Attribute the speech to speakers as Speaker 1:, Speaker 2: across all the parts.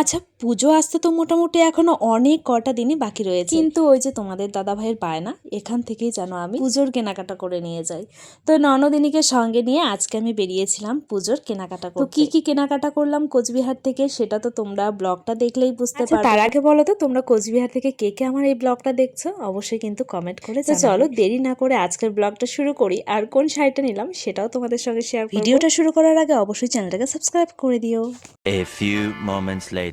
Speaker 1: আচ্ছা, পুজো আসতে তো মোটামুটি এখনো অনেক কটা দিনই বাকি রয়েছে, কিন্তু ওই যে তোমাদের দাদা ভাইয়ের বায়না, এখান থেকেই যেন আমি পুজোর কেনাকাটা করে নিয়ে যাই। তো ননদিনীকে সঙ্গে নিয়ে আজকে আমি বেরিয়েছিলাম পুজোর কেনাকাটা করতে। তো কি কি কেনাকাটা করলাম কোচবিহার থেকে সেটা তো তোমরা ব্লগটা দেখলেই বুঝতে পারবে। তার আগে বলো তো তোমরা কোচবিহার থেকে কে কে আমার এই ব্লগটা দেখছো, অবশ্যই কিন্তু কমেন্ট করে জানাবে। চলো দেরি না করে আজকের ব্লগটা শুরু করি, আর কোন শাড়িটা নিলাম সেটাও তোমাদের সঙ্গে শেয়ার করব। ভিডিওটা শুরু করার আগে অবশ্যই চ্যানেলটাকে সাবস্ক্রাইব করে দিও।
Speaker 2: A few moments later.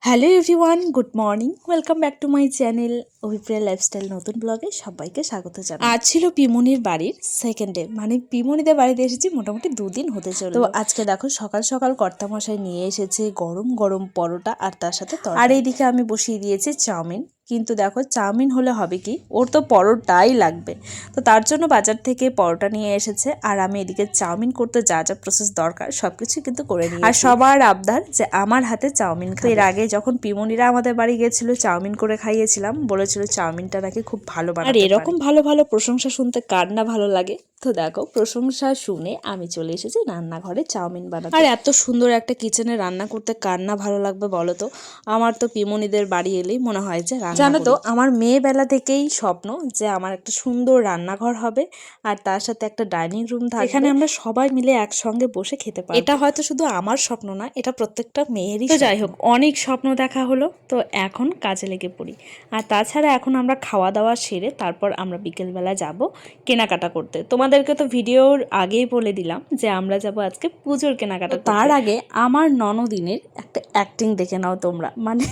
Speaker 1: Hello everyone, good morning, welcome back to my channel Abhipriya lifestyle নতুন ব্লগে সবাইকে স্বাগত জানাই। আজ ছিল পিমনির বাড়ির সেকেন্ড ডে, মানে পিমনিদের বাড়িতে এসেছি মোটামুটি 2 দিন হতে চলল। তো আজকে দেখো সকাল সকাল কর্তামশাই নিয়ে এসেছে গরম গরম পরোটা আর তার সাথে তরকারি। আর এইদিকে আমি বসিয়ে দিয়েছি চাউমিন। কিন্তু দেখো চাউমিন হলে হবে কি, ওর তো পরোটাই লাগবে। তো তার জন্য বাজার থেকে পরোটা নিয়ে এসেছে, আর আমি এদিকে চাউমিন করতে যা যা প্রসেস দরকার সবকিছু কিন্তু করে নিই। আর সবার আবদার যে আমার হাতে চাউমিন খাবে। এর আগে যখন পিমনিরা আমাদের বাড়ি গেছিল চাউমিন করে খাইয়েছিলাম, বলেছিল চাউমিনটা নাকি খুব ভালো বানাতে পারে। আর এরকম ভালো ভালো প্রশংসা শুনতে কার না ভালো লাগে। তো দেখো প্রশংসা শুনে আমি চলে এসেছি রান্নাঘরে চাউমিন বানাতে। আর এত সুন্দর একটা কিচেনে রান্না করতে কার না ভালো লাগবে বলো তো। আমার তো পিমনিদের বাড়ি এলেই মনে হয় যে জানো তো আমার মেয়েবেলা থেকেই স্বপ্ন যে আমার একটা সুন্দর রান্নাঘর হবে, আর তার সাথে একটা ডাইনিং রুম থাকবে, এখানে আমরা সবাই মিলে একসঙ্গে বসে খেতে পারবো। এটা হয়তো শুধু আমার স্বপ্ন না, এটা প্রত্যেকটা মেয়েরই। তো যাই হোক, অনেক স্বপ্ন দেখা হলো, তো এখন কাজে লেগে পড়ি। আর তাছাড়া এখন আমরা খাওয়া দাওয়া সেরে তারপর আমরা বিকেলবেলা যাব কেনাকাটা করতে। তোমাদেরকে তো ভিডিওর আগেই বলে দিলাম যে আমরা যাব আজকে পুজোর কেনাকাটা। তার আগে আমার ননদিনের একটা অ্যাক্টিং দেখে নাও তোমরা, মানে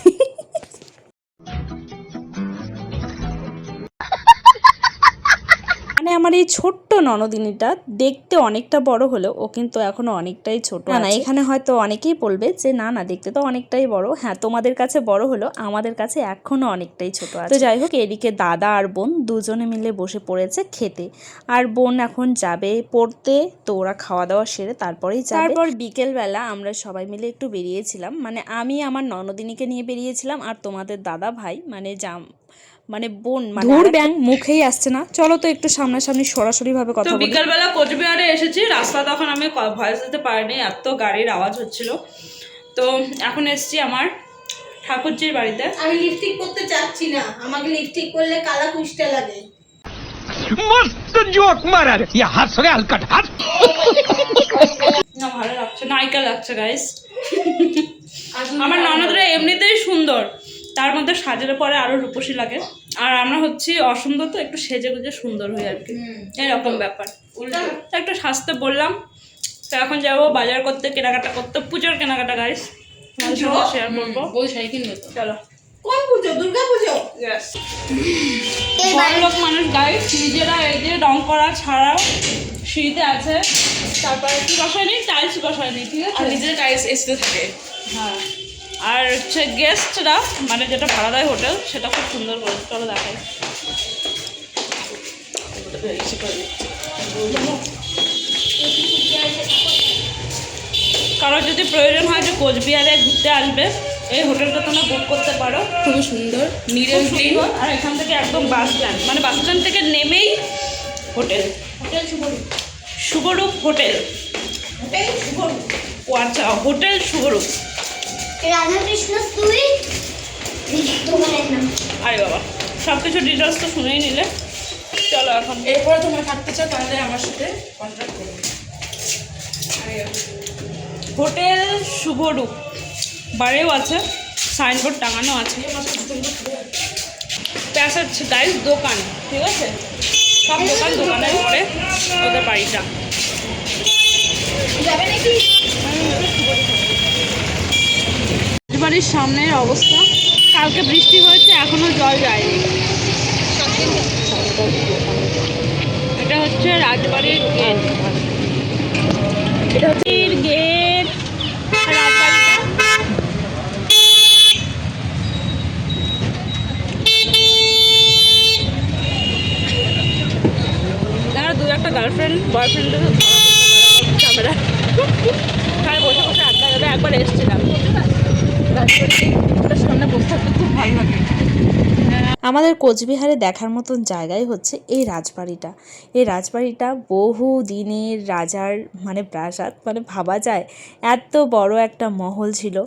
Speaker 1: আমার এই ছোট্ট ননদিনীটা দেখতে অনেকটা বড় হলেও ও কিন্তু এখনো অনেকটাই ছোট। না এখানে হয়তো অনেকেই বলবে যে না না দেখতে তো অনেকটাই বড়। হ্যাঁ, তোমাদের কাছে বড় হলেও আমাদের কাছে এখনো অনেকটাই ছোট আছে। তো যাই হোক, এদিকে দাদা আর বোন দুজনে মিলে বসে পড়েছে খেতে, আর বোন এখন যাবে পড়তে। তো ওরা খাওয়া দাওয়া সেরে তারপরেই যাবে। তারপর বিকেলবেলা আমরা সবাই মিলে একটু বেরিয়েছিলাম, মানে আমি আমার ননদিনীকে নিয়ে বেরিয়েছিলাম, আর তোমাদের দাদা ভাই মানে বোন, ধুর ব্যাং মুখেই আসছে না। চলো তো একটু সামনাসামনি সরাসরি ভাবে কথা বলি।
Speaker 3: বিকালবেলা কোচবিহারে এসেছি, রাস্তা তখন আমি ভয়েস দিতে পারিনি, এত গাড়ির আওয়াজ হচ্ছিল। তো এখন এসেছি আমার ঠাকুরজির বাড়িতে।
Speaker 4: আমি লিপস্টিক করতে চাচ্ছি না, আমাকে লিপস্টিক করলে কালা কুষ্টা লাগে।
Speaker 5: मस्त जोक मारा रे ये हंस रे हलकट हंस
Speaker 3: না ভালো লাগছে, নায়িকা লাগছে গাইস। আমার ননদরা এমনিতেই সুন্দর, তার মধ্যে সাজের পরে আরো রূপসী লাগে। আর আমরা হচ্ছি অসুন্দর, তো একটু সেজে গুজে সুন্দর হই আর কি, এরকম ব্যাপার। তো একটু সাজতে বললাম। তো এখন যাবো বাজার করতে, কেনাকাটা করতে, পুজোর কেনাকাটা গাইস শেয়ার করবো। চলো।
Speaker 4: কোন পুজো? দুর্গা পুজো।
Speaker 3: বড়লোক মানুষ গাইস নিজেরা এই যে রং করা ছাড়াও সিঁড়িতে আছে, তারপরে কি বসায়নি, টাইলস বসায়নি, ঠিক আছে, নিজের টাইলস এসতে থাকে। হ্যাঁ, আর হচ্ছে গেস্টরা মানে যেটা ভাড়া দেয় হোটেল, সেটা খুব সুন্দর করে। চলো দেখাই। কারোর যদি প্রয়োজন হয় যে কোচবিহারে ঘুরতে আসবে, এই হোটেলটা তোমরা বুক করতে পারো। খুবই সুন্দর, নিরেন ক্লিন। আর এখান থেকে একদম বাস স্ট্যান্ড, মানে বাস স্ট্যান্ড থেকে নেমেই হোটেল। Hotel Shubhrup hotel. ও আচ্ছা, হোটেল শুভরূপ।
Speaker 4: রাধাকৃষ্ণ তুই
Speaker 3: আরে বাবা, সব কিছু ডিটেলস তো শুনেই নিলে। চলো এখন।
Speaker 6: এরপরে তোমরা থাকতে চাও তাহলে আমার সাথে কন্ট্যাক্ট করো।
Speaker 3: হোটেল শুভরূপ বাড়িও আছে, সাইনবোর্ড টাঙানো আছে। প্যাসেজ গাইস দোকান, ঠিক আছে, সব দোকানের পরে ওদের বাড়িটা।
Speaker 4: যাবে নাকি?
Speaker 3: বাড়ির সামনের অবস্থা, কালকে বৃষ্টি হয়েছে, এখনো জল যায়নি। এটা হচ্ছে রাজবাড়ির গেট, এটা হচ্ছে গেট রাজবাড়িটা। দেখা দু একটা গার্লফ্রেন্ড বয়ফ্রেন্ডের ধরা পড়তে পারে ক্যামেরা, তাই বসে বসে আড্ডা দেবে। একবার এসেছিলাম রাজবাড়ির সামনে বসে থাকতে খুব ভালো লাগে।
Speaker 1: আমাদের কোচবিহারে দেখার মতন জায়গায় হচ্ছে এই রাজবাড়িটা। এই রাজবাড়িটা বহু দিনের রাজার মানে প্রাসাদ, মানে ভাবা যায় এত বড় একটা মহল ছিল।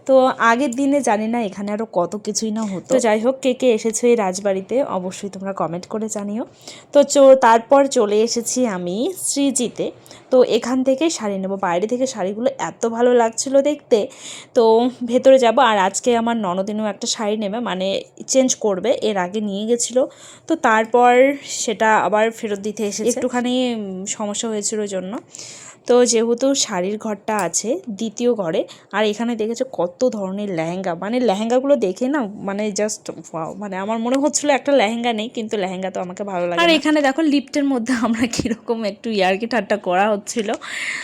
Speaker 1: তো আগের দিনে জানি না এখানে আরও কত কিছুই না হতো। তো যাই হোক, কে কে এসেছো এই রাজবাড়িতে অবশ্যই তোমরা কমেন্ট করে জানিও। তো তারপর চলে এসেছি আমি শ্রীজিতে। তো এখান থেকে শাড়ি নেব, বাইরে থেকে শাড়িগুলো এত ভালো লাগছিল দেখতে। তো ভেতরে যাব, আর আজকে আমার ননদিনও একটা শাড়ি নেবে, মানে চেঞ্জ করবে, এর আগে নিয়ে গেছিলো। তো তারপর সেটা আবার ফেরত দিতে এসেছে, একটুখানি সমস্যা হয়েছিল ওই জন্য। তো যেহেতু শাড়ির ঘরটা আছে দ্বিতীয় ঘরে, আর এখানে দেখেছো কত ধরনের লেহেঙ্গা, মানে লেহেঙ্গাগুলো দেখে না মানে জাস্ট ওয়াও, মানে আমার মনে হচ্ছিলো একটা লেহেঙ্গা নেই, কিন্তু লেহেঙ্গা তো আমাকে ভালো লাগে। আর এখানে দেখো লিফটের মধ্যে আমরা কীরকম একটু ইয়ার্কি ঠাট্টা করা হচ্ছিল।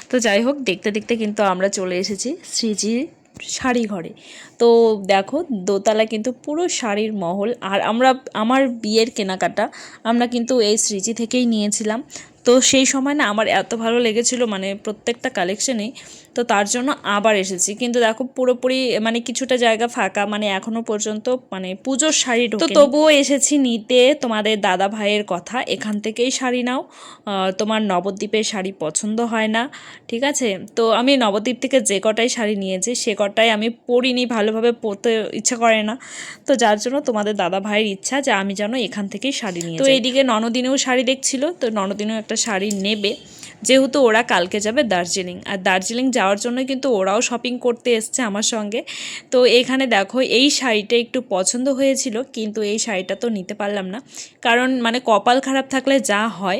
Speaker 1: তো যাই হোক, দেখতে দেখতে কিন্তু আমরা চলে এসেছি শ্রীজির শাড়ি ঘরে। তো দেখো দোতলা কিন্তু পুরো শাড়ির মহল। আর আমার বিয়ের কেনাকাটা আমরা কিন্তু এই শ্রীজি থেকেই নিয়েছিলাম। তো সেই সময় না আমার এত ভালো লেগেছিল, মানে প্রত্যেকটা কালেকশনেই, তো তার জন্য আবার এসেছি। কিন্তু দেখো পুরোপুরি মানে কিছুটা জায়গা ফাঁকা, মানে এখনও পর্যন্ত মানে পুজোর শাড়ি ঢোকেনি। তো তবুও এসেছি নিতে। তোমাদের দাদা ভাইয়ের কথা, এখান থেকেই শাড়ি নাও, তোমার নবদ্বীপের শাড়ি পছন্দ হয় না, ঠিক আছে। তো আমি নবদ্বীপ থেকে যে কটাই শাড়ি নিয়েছি সে কটাই আমি পরিনি, ভালোভাবে পরতে ইচ্ছা করে না। তো যার জন্য তোমাদের দাদা ভাইয়ের ইচ্ছা যে আমি যেন এখান থেকেই শাড়ি নিয়ে যাই। তো এইদিকে ননদিনেও শাড়ি দেখছিল, তো ননদিনেও একটা শাড়ি নেবে, যেহেতু ওরা কালকে যাবে দার্জিলিং। আর দার্জিলিং যাওয়ার জন্য কিন্তু ওরাও শপিং করতে এসছে আমার সঙ্গে। তো এখানে দেখো এই শাড়িটা একটু পছন্দ হয়েছিল, কিন্তু এই শাড়িটা তো নিতে পারলাম না, কারণ মানে কপাল খারাপ থাকলে যা হয়।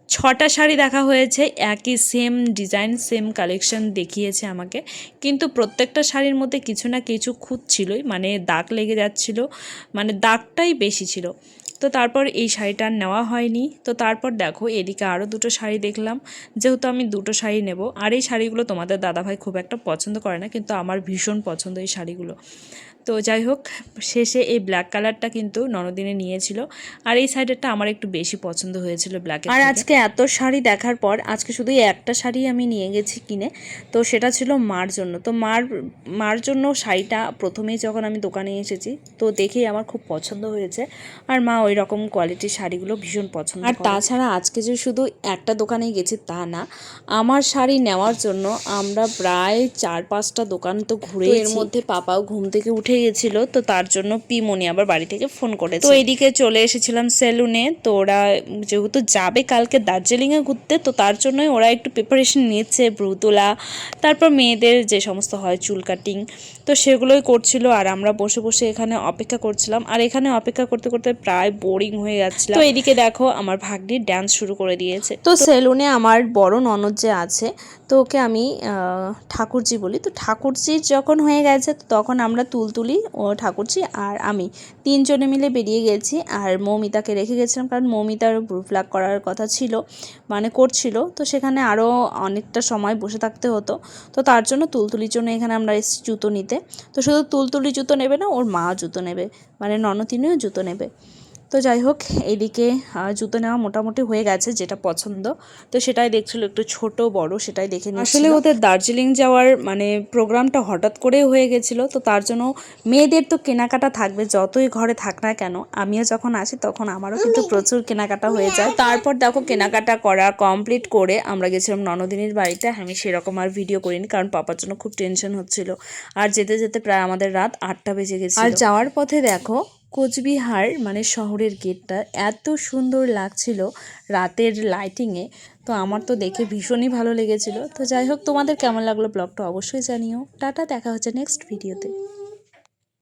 Speaker 1: 6টা শাড়ি দেখা হয়েছে, একই সেম ডিজাইন সেম কালেকশন দেখিয়েছে আমাকে, কিন্তু প্রত্যেকটা শাড়ির মধ্যে কিছু না কিছু খুঁত ছিলই, মানে দাগ লেগে যাচ্ছিল, মানে দাগটাই বেশি ছিল। তো তারপর এই শাড়িটা নেওয়া হয়নি। তো তারপর দেখো এদিকে আরও দুটো শাড়ি দেখলাম, যেহেতু আমি দুটো শাড়ি নেব। আর এই শাড়িগুলো তোমাদের দাদাভাই খুব একটা পছন্দ করে না, কিন্তু আমার ভীষণ পছন্দ এই শাড়িগুলো। তো যাই হোক, শেষে এই ব্ল্যাক কালারটা কিন্তু ননদিনে নিয়েছিল, আর এই সাইডেরটা আমার একটু বেশি পছন্দ হয়েছিল ব্ল্যাকের। আর আজকে এত শাড়ি দেখার পর আজকে শুধু একটা শাড়ি আমি নিয়ে গেছি কিনে, তো সেটা ছিল মার জন্য। তো মার জন্য শাড়িটা প্রথমেই যখন আমি দোকানে এসেছি তো দেখেই আমার খুব পছন্দ হয়েছে, আর মা ওই রকম কোয়ালিটির শাড়িগুলো ভীষণ পছন্দ। আর তাছাড়া আজকে যে শুধু একটা দোকানেই গেছি তা না, আমার শাড়ি নেওয়ার জন্য আমরা প্রায় 4-5টা দোকান তো ঘুরে, এর মধ্যে পাপাও ঘুম থেকে উঠে গেছিল, তো তার জন্য পিমনি আবার বাড়ি থেকে ফোন করেছে। তো এইদিকে চলে এসেছিলাম সেলুনে। তো ওরা যেহেতু যাবে কালকে দার্জিলিংয়ে ঘুরতে, তো তার জন্যই ওরা একটু প্রিপারেশন নিচ্ছে, ব্রু তোলা, তারপর মেয়েদের যে সমস্ত হয় চুল কাটিং, তো সেগুলোই করছিল। আর আমরা বসে বসে এখানে অপেক্ষা করছিলাম, আর এখানে অপেক্ষা করতে করতে প্রায় বোরিং হয়ে যাচ্ছিল। তো এদিকে দেখো আমার ভাগ্নি ডান্স শুরু করে দিয়েছে। তো সেলুনে আমার বড় ননদ যে আছে, তো ওকে আমি ঠাকুরজি বলি। তো ঠাকুরজি যখন হয়ে গেছে তখন আমরা তুলতুলি ও ঠাকুরজি আর আমি 3 জনে মিলে বেরিয়ে গেছি। আর মৌমিতাকে রেখে গেছিলাম, কারণ মৌমিতার ব্রু প্লাক করার কথা ছিল, মানে করছিল। তো সেখানে আরও অনেকটা সময় বসে থাকতে হতো, তো তার জন্য তুলতুলির জন্য এখানে আমরা এসেছি জুতো নিতে। তো শুধু তুলতুলি জুতো নেবে না, ওর মা জুতো নেবে, মানে ননদিনীও জুতো নেবে। তো যাই হোক, এইদিকে জুতো নেওয়া মোটামুটি হয়ে গেছে, যেটা পছন্দ তো সেটাই দেখছিল, একটু ছোট বড় সেটাই দেখে নিচ্ছিল। আসলে ওদের দার্জিলিং যাওয়ার মানে প্রোগ্রামটা হঠাৎ করে হয়ে গেছিলো, তো তার জন্য মেয়েদের তো কেনাকাটা থাকবে যতই ঘরে থাক না কেন। আমিও যখন আসি তখন আমারও কিন্তু প্রচুর কেনাকাটা হয়ে যায়। তারপর দেখো কেনাকাটা করা কমপ্লিট করে আমরা গেছিলাম ননদিনীর বাড়িতে। আমি সেরকম আর ভিডিও করিনি, কারণ পাপার জন্য খুব টেনশন হচ্ছিল। আর যেতে যেতে প্রায় আমাদের রাত 8টা বেজে গেছে। আর যাওয়ার পথে দেখো কোচবিহার মানে শহরের গেটটা এত সুন্দর লাগছিল রাতের লাইটিংয়ে, তো আমার তো দেখে ভীষণই ভালো লেগেছিল। তো যাই হোক, তোমাদের কেমন লাগলো ব্লগটা অবশ্যই জানিও। টাটা, দেখা হচ্ছে নেক্সট ভিডিওতে।